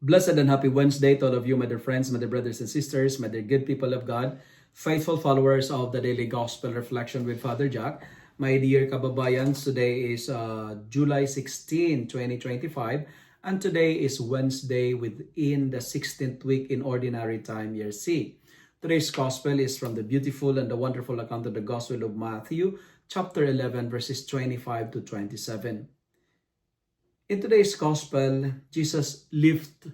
Blessed and happy Wednesday to all of you, my dear friends, my dear brothers and sisters, my dear good people of God, faithful followers of the Daily Gospel Reflection with Father Jack. My dear kababayans, today is July 16, 2025, and today is Wednesday within the 16th week in Ordinary Time, Year C. Today's Gospel is from the beautiful and the wonderful account of the Gospel of Matthew, chapter 11, verses 25 to 27. In today's gospel, Jesus lifts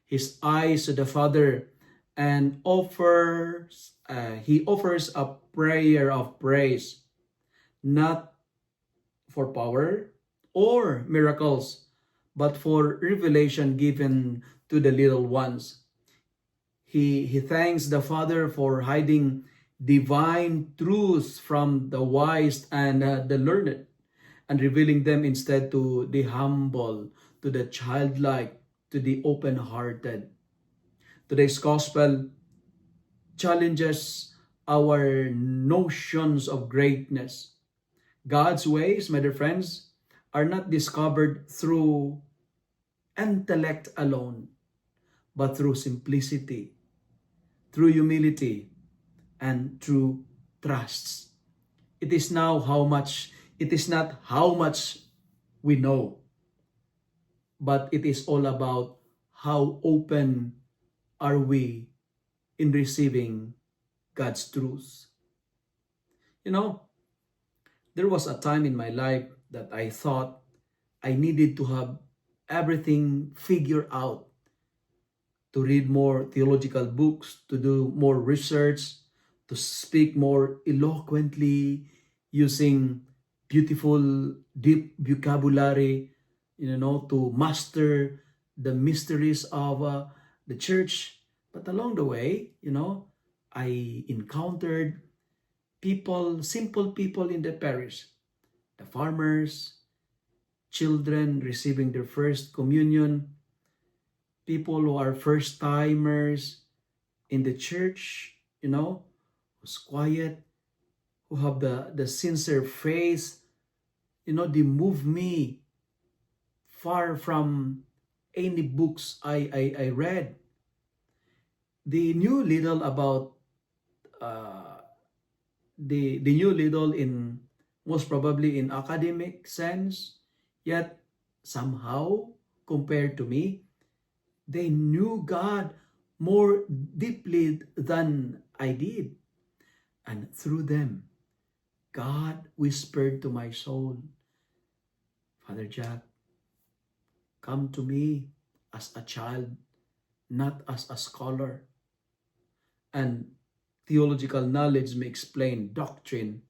his eyes to the Father and he offers a prayer of praise, not for power or miracles, but for revelation given to the little ones. He thanks the Father for hiding divine truths from the wise and the learned, and revealing them instead to the humble, to the childlike, to the open-hearted. Today's gospel challenges our notions of greatness. God's ways, my dear friends, are not discovered through intellect alone, but through simplicity, through humility, and through trust. It is not how much we know, but it is all about how open are we in receiving God's truth. You know, there was a time in my life that I thought I needed to have everything figured out, to read more theological books, to do more research, to speak more eloquently, using beautiful, deep vocabulary, to master the mysteries of the church. But along the way, I encountered people, simple people in the parish, the farmers, children receiving their first communion, people who are first timers in the church, who's quiet, who have the sincere faith, they move me far from any books I read. They knew little about they knew little in, most probably, in academic sense, yet somehow compared to me, they knew God more deeply than I did. And through them, God whispered to my soul, Father Jack, come to me as a child, not as a scholar. And theological knowledge may explain doctrine,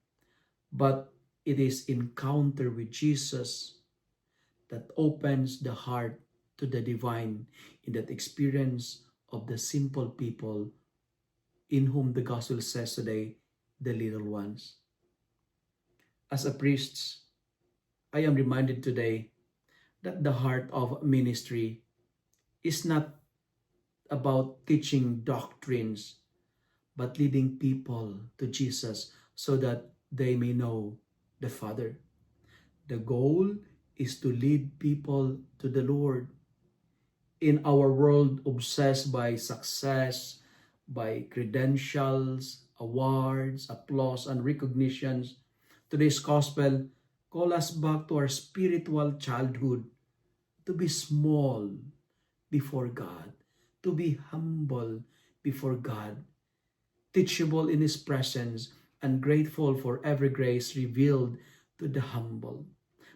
but it is encounter with Jesus that opens the heart to the divine, in that experience of the simple people in whom the gospel says today, the little ones. As a priest, I am reminded today that the heart of ministry is not about teaching doctrines, but leading people to Jesus so that they may know the Father. The goal is to lead people to the Lord. In our world obsessed by success, by credentials, awards, applause, and recognitions, today's gospel calls us back to our spiritual childhood, to be small before God, to be humble before God, teachable in His presence, and grateful for every grace revealed to the humble.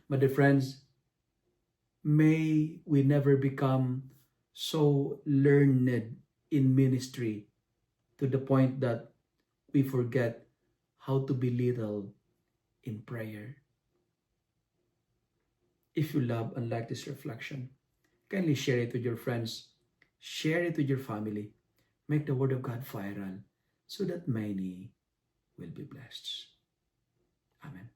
My dear friends, may we never become so learned in ministry to the point that we forget how to be little in prayer. If you love and like this reflection, kindly share it with your friends, share it with your family, make the Word of God viral so that many will be blessed. Amen.